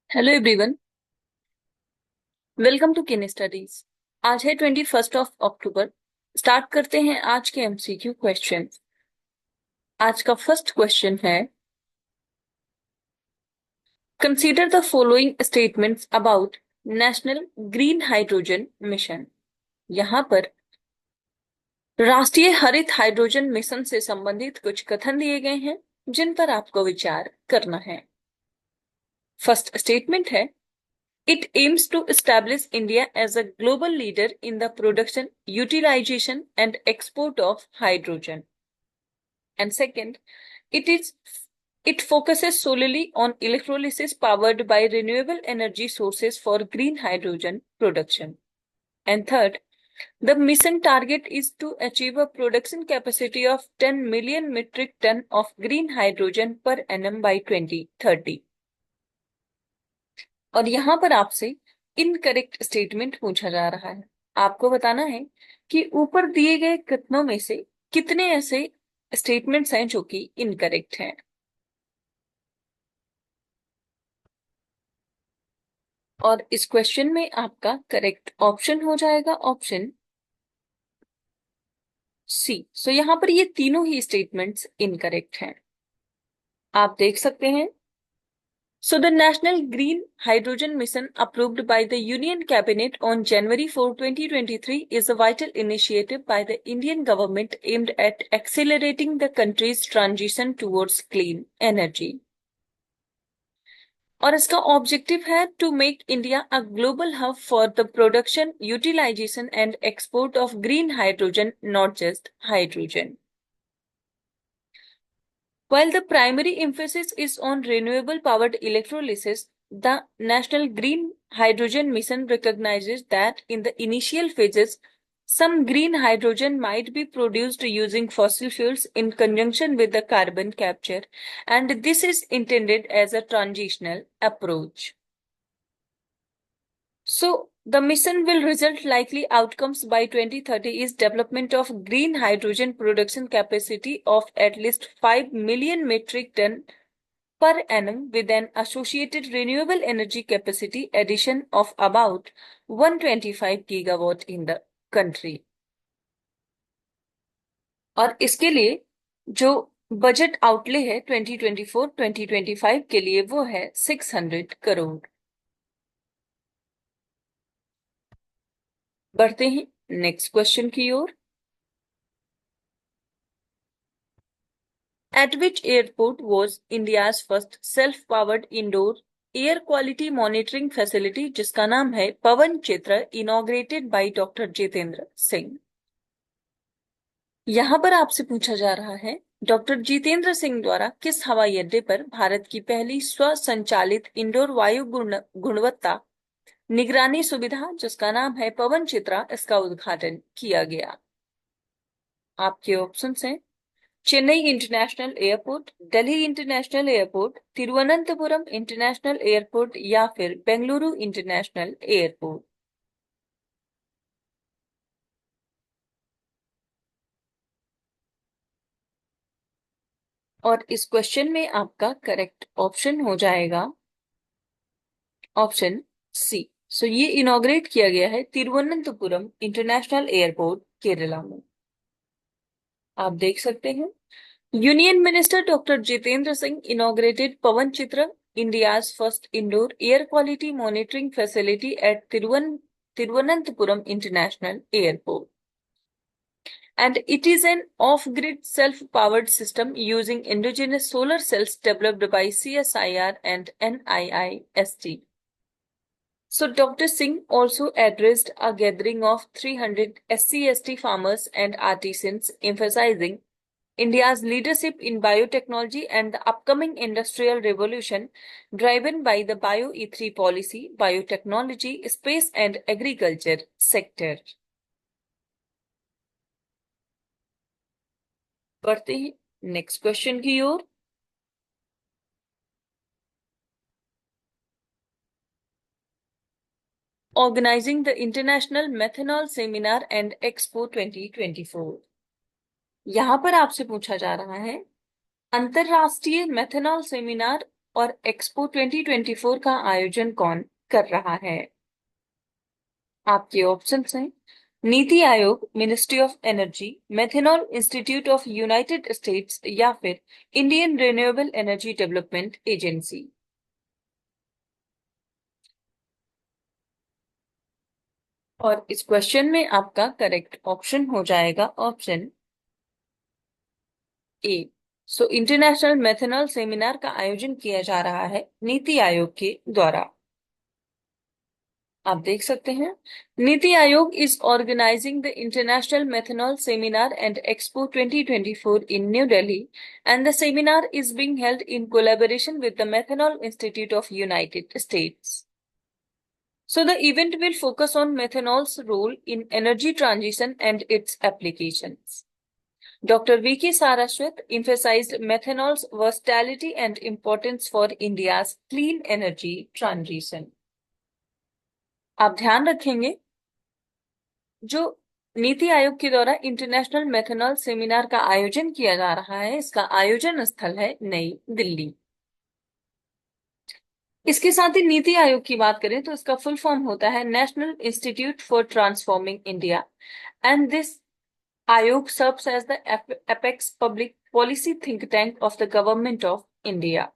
Hello everyone, welcome to किन studies. आज है 21 अक्टूबर। स्टार्ट करते हैं आज के एमसीक्यू क्वेश्चन। आज का फर्स्ट क्वेश्चन है, consider the following statements about national green hydrogen mission. यहाँ पर राष्ट्रीय हरित हाइड्रोजन मिशन से संबंधित कुछ कथन दिए गए हैं जिन पर आपको विचार करना है। फर्स्ट स्टेटमेंट है, it aims to establish India as a global leader in the production, utilization, and export of hydrogen. And second, it focuses solely on electrolysis powered by renewable energy sources for green hydrogen production. And third, the mission target is to achieve a production capacity of 10 million metric ton of green hydrogen per annum by 2030. और यहाँ पर आपसे incorrect statement पूछा जा रहा है। आपको बताना है कि ऊपर दिए गए कथनों में से कितने ऐसे स्टेटमेंट्स हैं जो कि इनकरेक्ट हैं। और इस क्वेश्चन में आपका करेक्ट ऑप्शन हो जाएगा ऑप्शन सी। सो यहाँ पर ये तीनों ही स्टेटमेंट्स इनकरेक्ट हैं। आप देख सकते हैं, so the National Green Hydrogen Mission approved by the Union Cabinet on January 4, 2023 is a vital initiative by the Indian government aimed at accelerating the country's transition towards clean energy. और इसका objective है to make India a global hub for the production, utilisation and export of green hydrogen, not just hydrogen. While the primary emphasis is on renewable powered electrolysis, the National Green Hydrogen Mission recognizes that in the initial phases, some green hydrogen might be produced using fossil fuels in conjunction with the carbon capture, and this is intended as a transitional approach. So, the mission will result likely outcomes by 2030 is development of green hydrogen production capacity of at least 5 million metric ton per annum with an associated renewable energy capacity addition of about 125 gigawatt in the country. और इसके लिए जो budget outlay है 2024-2025 के लिए वो है 600 करोड़। बढ़ते हैं नेक्स्ट क्वेश्चन की ओर। At which airport was India's first self-powered indoor air quality monitoring facility, जिसका नाम है पवन चित्र, inaugurated by doctor Jitendra Singh. यहाँ पर आपसे पूछा जा रहा है, डॉक्टर जितेंद्र सिंह द्वारा किस हवाई अड्डे पर भारत की पहली स्वसंचालित इंडोर वायु गुणवत्ता निगरानी सुविधा, जिसका नाम है पवन चित्रा, इसका उद्घाटन किया गया। आपके ऑप्शंस हैं Chennai international airport, Delhi international airport, Thiruvananthapuram international airport या फिर बेंगलुरु इंटरनेशनल एयरपोर्ट। और इस क्वेश्चन में आपका करेक्ट ऑप्शन हो जाएगा ऑप्शन सी। सो ये इनॉग्रेट किया गया है तिरुवनंतपुरम इंटरनेशनल एयरपोर्ट, केरला में। आप देख सकते हैं, union minister doctor Jitendra Singh inaugurated Pavan Chitra, India's first indoor air quality monitoring facility at Tiruvananthapuram International Airport. And it is an off-grid self-powered system using indigenous solar cells developed by CSIR and NIIST. So Dr. Singh also addressed a gathering of 300 SC/ST farmers and artisans, emphasizing India's leadership in biotechnology and the upcoming industrial revolution driven by the Bio-E3 policy, biotechnology, space and agriculture sector. बढ़ते हैं next question की ओर। Organizing the international methanol seminar and expo 2024। यहाँ पर आपसे पूछा जा रहा है, अंतरराष्ट्रीय मेथनॉल सेमिनार और एक्सपो 2024 का आयोजन कौन कर रहा है? आपके ऑप्शंस हैं नीति आयोग, ministry of energy, methanol Institute of United states या फिर Indian renewable energy development agency. और इस क्वेश्चन में आपका करेक्ट ऑप्शन हो जाएगा option A. So international methanol seminar का आयोजन किया जा रहा है नीति आयोग के द्वारा। आप देख सकते हैं NITI Aayog is organising the international methanol seminar and expo 2024 in New Delhi and the seminar is being held in collaboration with the Methanol Institute of United States. So the event will focus on methanol's role in energy transition and its applications. Dr. V.K. Saraswat emphasized methanol's versatility and importance for India's clean energy transition. आप ध्यान रखेंगे जो नीति आयोग के द्वारा international methanol seminar का आयोजन किया जा रहा है, इसका आयोजन स्थल है नई दिल्ली। इसके साथ ही नीति आयोग की बात करें तो इसका फुल फॉर्म होता है national institute for transforming India and this Aayog serves as the apex public policy think tank of the government of India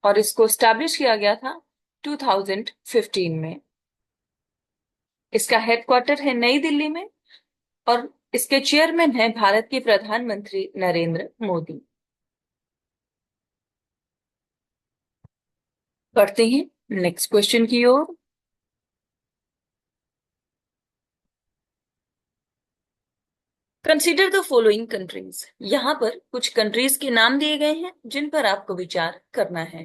और इसको स्टैब्लिश किया गया था 2015 में। इसका हेडक्वार्टर है नई दिल्ली में और इसके चेयरमैन है भारत के प्रधानमंत्री नरेंद्र मोदी। बढ़ते हैं नेक्स्ट क्वेश्चन की ओर। Consider the following countries. यहां पर कुछ कंट्रीज के नाम दिए गए हैं जिन पर आपको विचार करना है।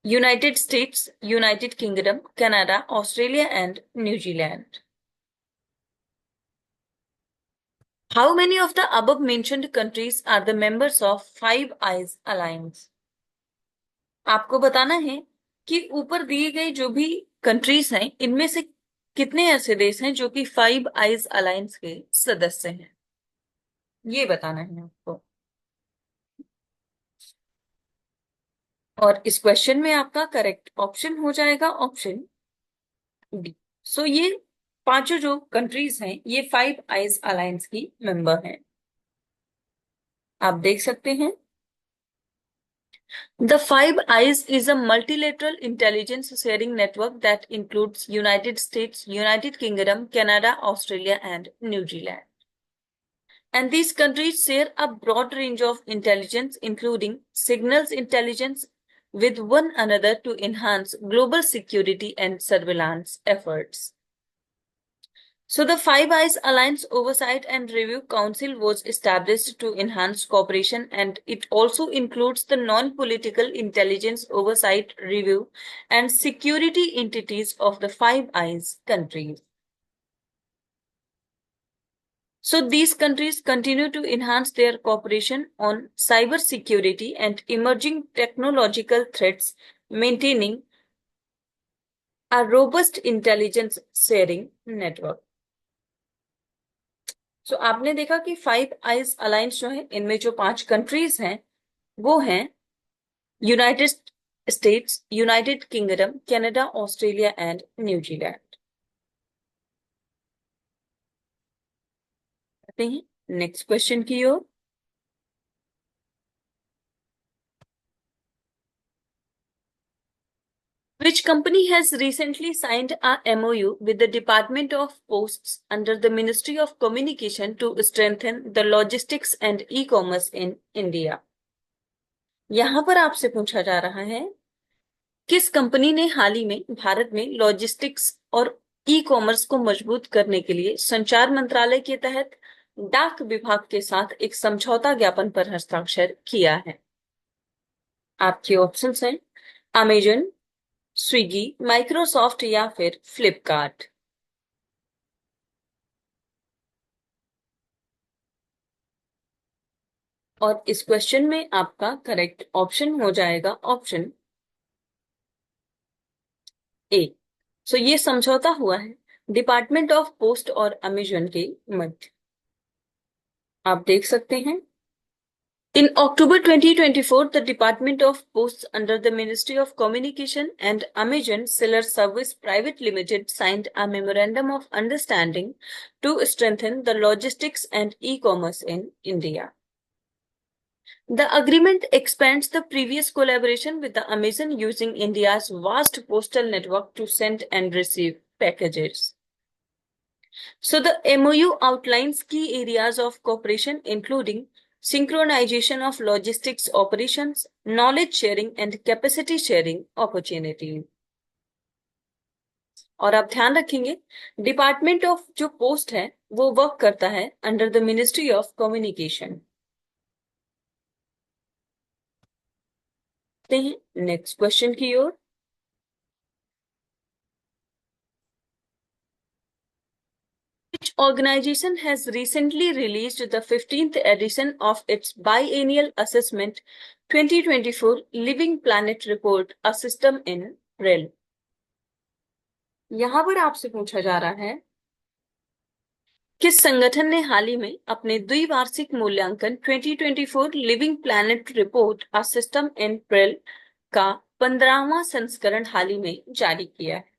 United states, United kingdom, Canada, Australia and New Zealand. How many of the above mentioned countries are the members of Five Eyes Alliance? आपको बताना है कि ऊपर दिए गए जो भी कंट्रीज हैं इनमें से कितने ऐसे देश हैं जो कि फाइव आइज अलायंस के सदस्य हैं, ये बताना है आपको। और इस क्वेश्चन में आपका करेक्ट ऑप्शन हो जाएगा ऑप्शन डी। सो ये पांचों जो कंट्रीज हैं ये फाइव आइज अलायंस की मेंबर हैं। आप देख सकते हैं The Five Eyes is a multilateral intelligence sharing network that includes United States, United Kingdom, Canada, Australia, and New Zealand. And these countries share a broad range of intelligence, including signals intelligence, with one another to enhance global security and surveillance efforts. So the Five Eyes Alliance Oversight and Review Council was established to enhance cooperation, and it also includes the non-political intelligence oversight review and security entities of the Five Eyes countries. So these countries continue to enhance their cooperation on cyber security and emerging technological threats, maintaining a robust intelligence sharing network. So आपने देखा कि five eyes alliance जो है इनमें जो पांच countries हैं वो हैं United states, United kingdom, Canada, Australia and New Zealand. Next question की ओर। Which company has recently signed a MOU with the Department of Posts under the Ministry of Communication to strengthen the logistics and e-commerce in India? यहां पर आपसे पूछा जा रहा है किस company ने हाल ही में भारत में लॉजिस्टिक्स और ई कॉमर्स को मजबूत करने के लिए संचार मंत्रालय के तहत डाक विभाग के साथ एक समझौता ज्ञापन पर हस्ताक्षर किया है। आपके ऑप्शंस हैं अमेजन, स्विगी, माइक्रोसॉफ्ट या फिर फ्लिपकार्ट। और इस क्वेश्चन में आपका करेक्ट ऑप्शन हो जाएगा ऑप्शन ए। सो ये समझौता हुआ है डिपार्टमेंट ऑफ पोस्ट और अमेजन के मध्य। आप देख सकते हैं In October 2024, the Department of Posts under the Ministry of Communication and Amazon Seller Service Private Limited signed a memorandum of understanding to strengthen the logistics and e-commerce in India. The agreement expands the previous collaboration with the Amazon using India's vast postal network to send and receive packages. So the MOU outlines key areas of cooperation including synchronization of logistics operations, knowledge sharing and capacity sharing opportunity. और आप ध्यान रखेंगे department of जो post है वो work करता है under the ministry of communication. Next question की ओर। Which organization has recently released the 15th edition of its biennial assessment 2024 Living Planet Report, a system in REL? यहां पर आपसे पूछा जा रहा है किस संगठन ने हाल ही में अपने द्विवार्षिक मूल्यांकन 2024 living planet report a system in REL का 15वां संस्करण हाल ही में जारी किया है।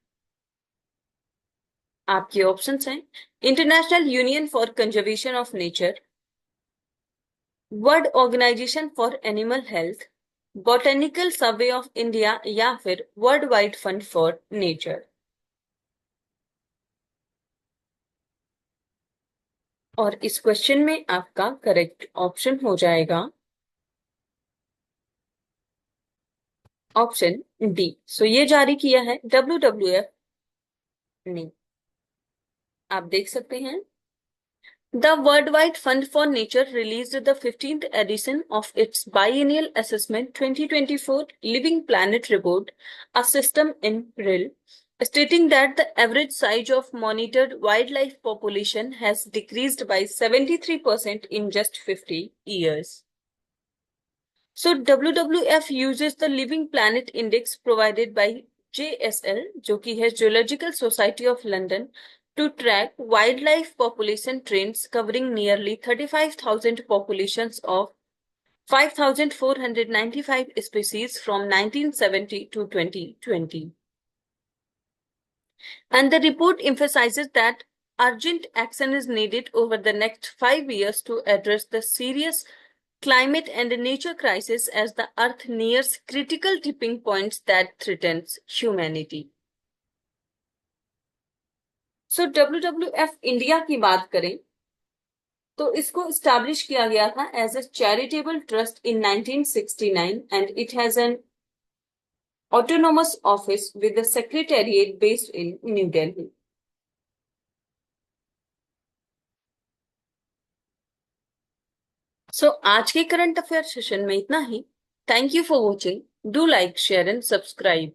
आपके ऑप्शंस हैं International Union for Conservation of Nature, World Organisation for Animal Health, Botanical Survey of India या फिर World Wide Fund for Nature. और इस क्वेश्चन में आपका करेक्ट ऑप्शन हो जाएगा ऑप्शन डी। सो ये जारी किया है WWF ने। आप देख सकते हैं The Worldwide Fund for Nature released the 15th edition of its biennial assessment 2024 Living Planet Report, a system in REL, stating that the average size of monitored wildlife population has decreased by 73% in just 50 years. So WWF uses the Living Planet Index provided by JSL, जो कि है Zoological Society of London, to track wildlife population trends covering nearly 35,000 populations of 5,495 species from 1970 to 2020. And the report emphasizes that urgent action is needed over the next 5 years to address the serious climate and nature crisis as the Earth nears critical tipping points that threatens humanity. So WWF India की बात करें तो इसको establish किया गया था as a charitable trust in 1969 and it has an autonomous office with the secretariat based in New Delhi. So आज के करंट अफेयर सेशन में इतना ही। Thank you for watching. Do like, share and subscribe.